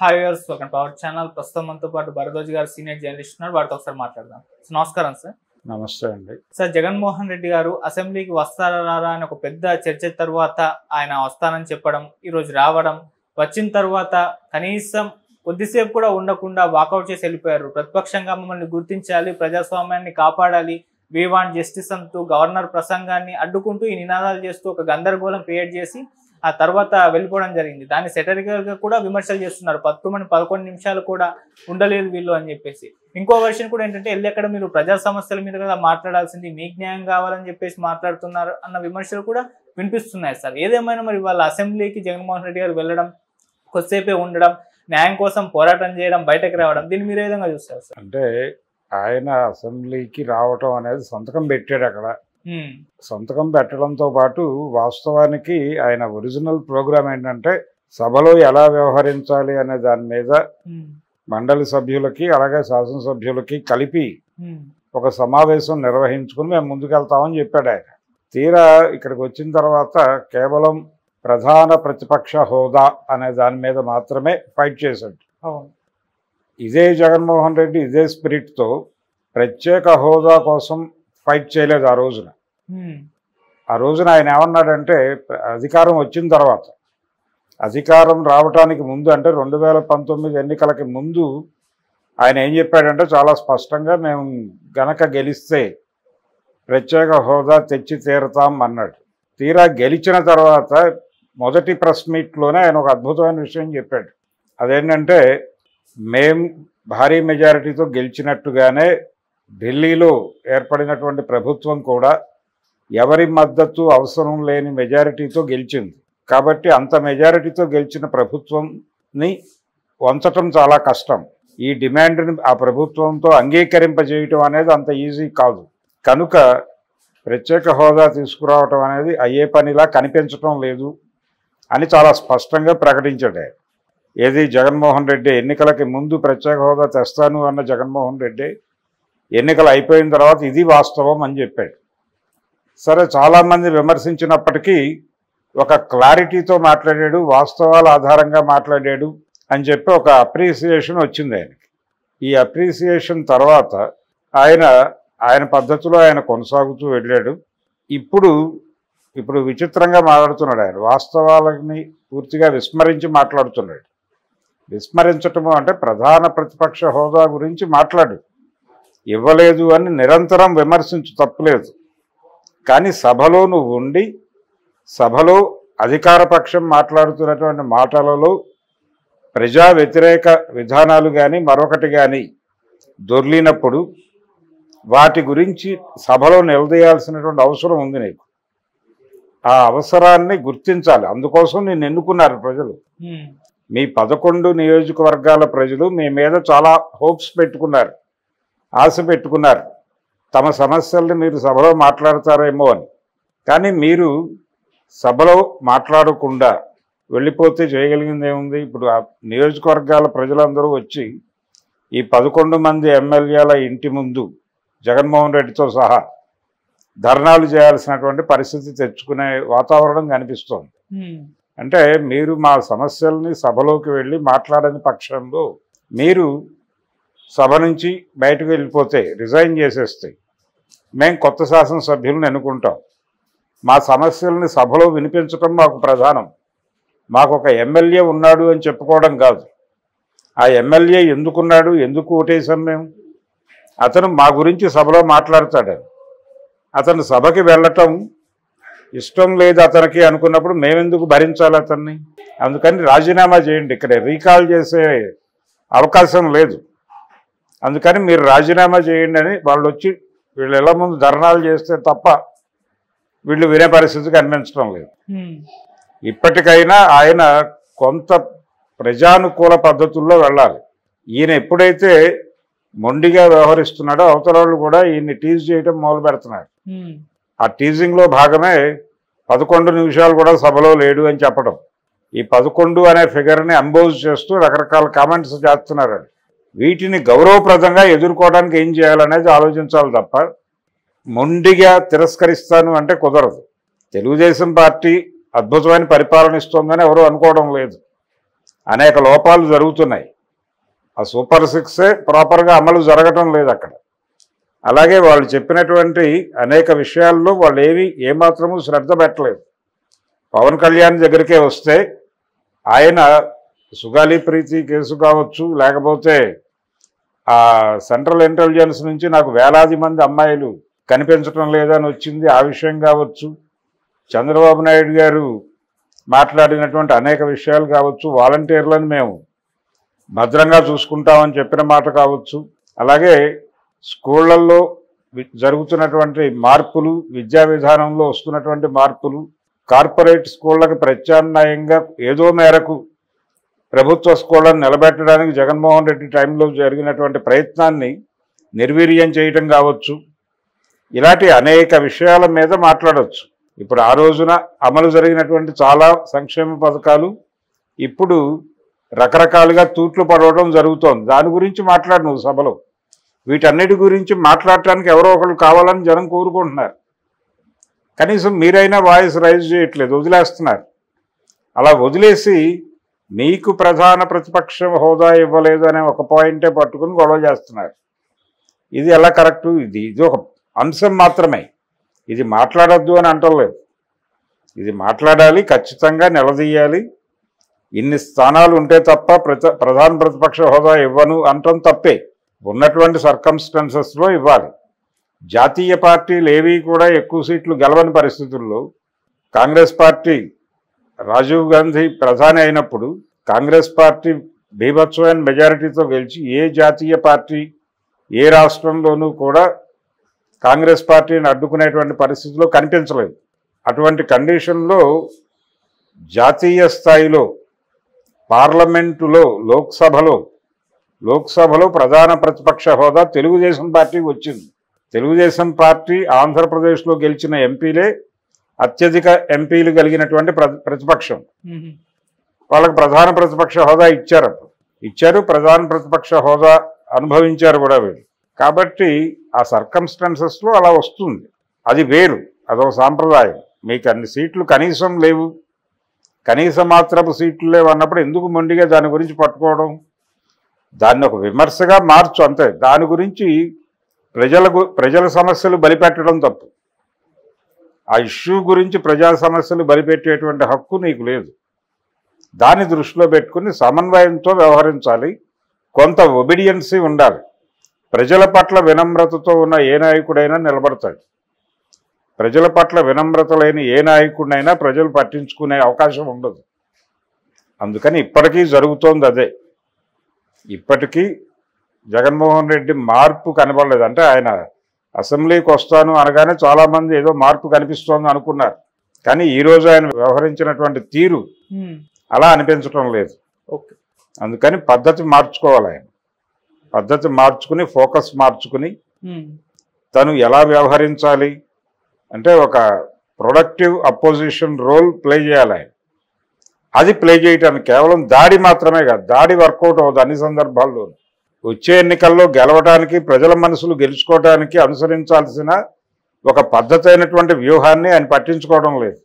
Hi viewers, welcome to our channel. ప్రస్తుతం మనతో పాటు భరద్వాజ్ గారు సీనియర్ జర్నలిస్ట్ ఉన్నారు. వారితో ఒకసారి మాట్లాడదాం. నమస్కారం సార్. నమస్తే అండి. సార్, జగన్మోహన్ రెడ్డి గారు అసెంబ్లీకి వస్తారా రారా అని ఒక పెద్ద చర్చ తర్వాత ఆయన వస్తానని చెప్పడం, ఈరోజు రావడం, వచ్చిన తర్వాత కనీసం కొద్దిసేపు కూడా ఉండకుండా వాకౌట్ చేసి వెళ్ళిపోయారు. ప్రతిపక్షంగా మమ్మల్ని గుర్తించాలి, ప్రజాస్వామ్యాన్ని కాపాడాలి, వీ వాంట్ జస్టిస్ అంటూ గవర్నర్ ప్రసంగాన్ని అడ్డుకుంటూ ఈ నినాదాలు చేస్తూ ఒక గందరగోళం క్రియేట్ చేసి ఆ తర్వాత వెళ్ళిపోవడం జరిగింది. దాన్ని సెటరికల్ గా కూడా విమర్శలు చేస్తున్నారు. 11 నిమిషాలు కూడా ఉండలేదు వీళ్ళు అని చెప్పేసి. ఇంకో వర్షన్ కూడా ఏంటంటే, వెళ్ళి అక్కడ మీరు ప్రజా సమస్యల మీద కదా మాట్లాడాల్సింది, మీకు న్యాయం కావాలని చెప్పేసి మాట్లాడుతున్నారు అన్న విమర్శలు కూడా వినిపిస్తున్నాయి సార్. ఏదేమైనా మరి వాళ్ళ అసెంబ్లీకి జగన్మోహన్ రెడ్డి గారు వెళ్ళడం, కొద్దిసేపే ఉండడం, న్యాయం కోసం పోరాటం చేయడం, బయటకు రావడం, దీన్ని మీరు ఏ విధంగా చూస్తారు సార్? అంటే ఆయన అసెంబ్లీకి రావటం అనేది సంతకం పెట్టాడు. అక్కడ సంతకం పెట్టడంతో పాటు వాస్తవానికి ఆయన ఒరిజినల్ ప్రోగ్రామ్ ఏంటంటే సభలో ఎలా వ్యవహరించాలి అనే దాని మీద మండలి సభ్యులకి అలాగే శాసనసభ్యులకి కలిపి ఒక సమావేశం నిర్వహించుకుని మేము ముందుకెళ్తామని చెప్పాడు ఆయన. తీరా ఇక్కడికి వచ్చిన తర్వాత కేవలం ప్రధాన ప్రతిపక్ష హోదా అనే దాని మీద మాత్రమే ఫైట్ చేశాడు. ఇదే జగన్మోహన్ రెడ్డి ఇదే స్పిరిట్తో ప్రత్యేక హోదా కోసం ఫైట్ చేయలేదు. ఆ రోజున ఆయన ఏమన్నాడంటే, అధికారం వచ్చిన తర్వాత, అధికారం రావటానికి ముందు అంటే 2019 ఎన్నికలకి ముందు ఆయన ఏం చెప్పాడంటే చాలా స్పష్టంగా, మేము గనక గెలిస్తే ప్రత్యేక హోదా తెచ్చి తీరుతాం అన్నాడు. తీరా గెలిచిన తర్వాత మొదటి ప్రెస్ మీట్లోనే ఆయన ఒక అద్భుతమైన విషయం చెప్పాడు. అదేంటంటే, మేం భారీ మెజారిటీతో గెలిచినట్టుగానే ఢిల్లీలో ఏర్పడినటువంటి ప్రభుత్వం కూడా ఎవరి మద్దతు అవసరం లేని మెజారిటీతో గెలిచింది. కాబట్టి అంత మెజారిటీతో గెలిచిన ప్రభుత్వంని వంచటం చాలా కష్టం. ఈ డిమాండ్ని ఆ ప్రభుత్వంతో అంగీకరింపజేయటం అనేది అంత ఈజీ కాదు. కనుక ప్రత్యేక హోదా తీసుకురావటం అనేది అయ్యే పనిలా కనిపించటం లేదు అని చాలా స్పష్టంగా ప్రకటించాడు. ఏది జగన్మోహన్ రెడ్డి ఎన్నికలకి ముందు ప్రత్యేక హోదా తెస్తాను అన్న జగన్మోహన్ రెడ్డి ఎన్నికలు అయిపోయిన తర్వాత ఇది వాస్తవం అని చెప్పాడు. సరే, చాలామంది విమర్శించినప్పటికీ ఒక క్లారిటీతో మాట్లాడాడు, వాస్తవాల ఆధారంగా మాట్లాడాడు అని చెప్పి ఒక అప్రిసియేషన్ వచ్చింది ఆయనకి. ఈ అప్రిసియేషన్ తర్వాత ఆయన పద్ధతిలో ఆయన కొనసాగుతూ వెళ్ళాడు. ఇప్పుడు విచిత్రంగా మాట్లాడుతున్నాడు. ఆయన వాస్తవాలని పూర్తిగా విస్మరించి మాట్లాడుతున్నాడు. విస్మరించటము అంటే ప్రధాన ప్రతిపక్ష హోదా గురించి మాట్లాడు, ఇవ్వలేదు అని నిరంతరం విమర్శించు, తప్పులేదు. కానీ సభలో నువ్వు ఉండి సభలో అధికార పక్షం మాట్లాడుతున్నటువంటి మాటలలో ప్రజా వ్యతిరేక విధానాలు కానీ మరొకటి కానీ దొర్లినప్పుడు వాటి గురించి సభలో నిలదీయాల్సినటువంటి అవసరం ఉంది నీకు. ఆ అవసరాన్ని గుర్తించాలి. అందుకోసం నేను ఎన్నుకున్నారు ప్రజలు. మీ 11 నియోజకవర్గాల ప్రజలు మీ మీద చాలా హోప్స్ పెట్టుకున్నారు, ఆశ పెట్టుకున్నారు. తమ సమస్యల్ని మీరు సభలో మాట్లాడతారేమో అని. కానీ మీరు సభలో మాట్లాడకుండా వెళ్ళిపోతే చేయగలిగింది ఏముంది? ఇప్పుడు ఆ నియోజకవర్గాల ప్రజలందరూ వచ్చి ఈ 11 మంది ఎమ్మెల్యేల ఇంటి ముందు జగన్మోహన్ రెడ్డితో సహా ధర్నాలు చేయాల్సినటువంటి పరిస్థితి తెచ్చుకునే వాతావరణం కనిపిస్తోంది. అంటే మీరు మా సమస్యల్ని సభలోకి వెళ్ళి మాట్లాడని పక్షంలో మీరు సభ నుంచి బయటకు వెళ్ళిపోతే, రిజైన్ చేసేస్తే మేము కొత్త శాసనసభ్యులను ఎన్నుకుంటాం. మా సమస్యల్ని సభలో వినిపించడం మాకు ప్రధానం. మాకు ఒక ఎమ్మెల్యే ఉన్నాడు అని చెప్పుకోవడం కాదు. ఆ ఎమ్మెల్యే ఎందుకున్నాడు, ఎందుకు ఓటేసాం మేము, అతను మా గురించి సభలో మాట్లాడతాడు. అతను సభకి వెళ్ళటం ఇష్టం లేదు అతనికి అనుకున్నప్పుడు మేమెందుకు భరించాలి అతన్ని? అందుకని రాజీనామా చేయండి. ఇక్కడ రీకాల్ చేసే అవకాశం లేదు. అందుకని మీరు రాజీనామా చేయండి అని వాళ్ళు వచ్చి వీళ్ళు ఎలా ముందు ధర్నాలు చేస్తే తప్ప వీళ్ళు వినే పరిస్థితి కనిపించడం లేదు. ఇప్పటికైనా ఆయన కొంత ప్రజానుకూల పద్ధతుల్లో వెళ్ళాలి. ఈయన ఎప్పుడైతే మొండిగా వ్యవహరిస్తున్నాడో అవతల వాళ్ళు కూడా ఈయన్ని టీజ్ చేయడం మొదలు పెడుతున్నారు. ఆ టీజింగ్లో భాగమే 11 నిమిషాలు కూడా సభలో లేడు అని చెప్పడం. ఈ 11 అనే ఫిగర్ని అంబోజ్ చేస్తూ రకరకాల కామెంట్స్ చేస్తున్నారు. వీటిని గౌరవప్రదంగా ఎదుర్కోవడానికి ఏం చేయాలనేది ఆలోచించాలి తప్ప మొండిగా తిరస్కరిస్తాను అంటే కుదరదు. తెలుగుదేశం పార్టీ అద్భుతమైన పరిపాలన ఇస్తుందని ఎవరు అనుకోవడం లేదు. అనేక లోపాలు జరుగుతున్నాయి. ఆ సూపర్ 6 ప్రాపర్గా అమలు జరగటం లేదు అక్కడ. అలాగే వాళ్ళు చెప్పినటువంటి అనేక విషయాల్లో వాళ్ళు ఏమాత్రము శ్రద్ధ పెట్టలేదు. పవన్ కళ్యాణ్ దగ్గరికే వస్తే ఆయన సుగాలి ప్రీతి కేసు కావచ్చు, లేకపోతే ఆ సెంట్రల్ ఇంటెలిజెన్స్ నుంచి నాకు వేలాది మంది అమ్మాయిలు కనిపించడం లేదని వచ్చింది, ఆ విషయం కావచ్చు, చంద్రబాబు నాయుడు గారు మాట్లాడినటువంటి అనేక విషయాలు కావచ్చు, వాలంటీర్లను మేము భద్రంగా చూసుకుంటామని చెప్పిన మాట కావచ్చు, అలాగే స్కూళ్ళల్లో జరుగుతున్నటువంటి మార్పులు, విద్యా విధానంలో వస్తున్నటువంటి మార్పులు, కార్పొరేట్ స్కూళ్ళకి ప్రత్యామ్నాయంగా ఏదో మేరకు ప్రభుత్వ స్కూళ్ళను నిలబెట్టడానికి జగన్మోహన్ రెడ్డి టైంలో జరిగినటువంటి ప్రయత్నాన్ని నిర్వీర్యం చేయటం కావచ్చు, ఇలాంటి అనేక విషయాల మీద మాట్లాడవచ్చు. ఇప్పుడు ఆ రోజున అమలు జరిగినటువంటి చాలా సంక్షేమ పథకాలు ఇప్పుడు రకరకాలుగా తూట్లు పడవడం జరుగుతోంది. దాని గురించి మాట్లాడు నువ్వు సభలో. వీటన్నిటి గురించి మాట్లాడటానికి ఎవరో ఒకరు కావాలని జనం కోరుకుంటున్నారు. కనీసం మీరైనా వాయిస్ రైజ్ చేయట్లేదు, వదిలేస్తున్నారు. అలా వదిలేసి మీకు ప్రధాన ప్రతిపక్ష హోదా ఇవ్వలేదు అనే ఒక పాయింటే పట్టుకుని గొడవ చేస్తున్నారు. ఇది ఎలా కరెక్టు? ఇది ఒక అంశం మాత్రమే, ఇది మాట్లాడొద్దు అని అంటలేదు. ఇది మాట్లాడాలి, ఖచ్చితంగా నిలదీయాలి. ఇన్ని స్థానాలు ఉంటే తప్ప ప్రధాన ప్రతిపక్ష హోదా ఇవ్వను అంటం తప్పే. ఉన్నటువంటి సర్కమ్స్టెన్సెస్లో ఇవ్వాలి. జాతీయ పార్టీలు ఏవి కూడా ఎక్కువ సీట్లు గెలవని పరిస్థితుల్లో కాంగ్రెస్ పార్టీ రాజీవ్ గాంధీ ప్రధాని అయినప్పుడు కాంగ్రెస్ పార్టీ బీభత్సమైన మెజారిటీతో గెలిచి ఏ జాతీయ పార్టీ ఏ రాష్ట్రంలోనూ కూడా కాంగ్రెస్ పార్టీని అడ్డుకునేటువంటి పరిస్థితిలో కనిపించలేదు. అటువంటి కండిషన్లో జాతీయ స్థాయిలో పార్లమెంటులో లోక్సభలో ప్రధాన ప్రతిపక్ష హోదా తెలుగుదేశం పార్టీకి వచ్చింది. తెలుగుదేశం పార్టీ ఆంధ్రప్రదేశ్లో గెలిచిన ఎంపీలే అత్యధిక ఎంపీలు కలిగినటువంటి ప్రతిపక్షం. వాళ్ళకి ప్రధాన ప్రతిపక్ష హోదా ఇచ్చారు. ప్రధాన ప్రతిపక్ష హోదా అనుభవించారు కూడా వీళ్ళు. కాబట్టి ఆ సర్కమ్స్టెన్సెస్లో అలా వస్తుంది. అది వేరు, అదొక సాంప్రదాయం. మీకు అన్ని సీట్లు కనీసం లేవు, కనీస మాత్రపు సీట్లు లేవు అన్నప్పుడు ఎందుకు మొండిగా దాని గురించి పట్టుకోవడం? దాన్ని ఒక విమర్శగా మార్చు అంతే. దాని గురించి ప్రజల సమస్యలు బలిపెట్టడం తప్పు. ఆ ఇష్యూ గురించి ప్రజా సమస్యలు బలిపెట్టేటువంటి హక్కు నీకు లేదు. దాన్ని దృష్టిలో పెట్టుకుని సమన్వయంతో వ్యవహరించాలి. కొంత ఒబీడియన్సీ ఉండాలి. ప్రజల పట్ల వినమ్రతతో ఉన్న ఏ నాయకుడైనా నిలబడతాడు. ప్రజల పట్ల వినమ్రత లేని ఏ నాయకుడినైనా ప్రజలు పట్టించుకునే అవకాశం ఉండదు. అందుకని ఇప్పటికీ జరుగుతోంది అదే. ఇప్పటికీ జగన్మోహన్ రెడ్డి మార్పు కనబడలేదు. అంటే ఆయన అసెంబ్లీకి వస్తాను అనగానే చాలామంది ఏదో మార్పు కనిపిస్తోంది అనుకున్నారు. కానీ ఈరోజు ఆయన వ్యవహరించినటువంటి తీరు అలా అనిపించడం లేదు. అందుకని పద్ధతి మార్చుకోవాలి. ఆయన పద్ధతి మార్చుకుని, ఫోకస్ మార్చుకుని తను ఎలా వ్యవహరించాలి అంటే ఒక ప్రొడక్టివ్ అపోజిషన్ రోల్ ప్లే చేయాలి ఆయన. అది ప్లే చేయటానికి కేవలం దాడి మాత్రమే కాదు, దాడి వర్కౌట్ అవ్వదు అన్ని సందర్భాల్లో. వచ్చే ఎన్నికల్లో గెలవడానికి, ప్రజల మనసులు గెలుచుకోవడానికి అనుసరించాల్సిన ఒక పద్ధతి అయినటువంటి వ్యూహాన్ని ఆయన పట్టించుకోవడం లేదు.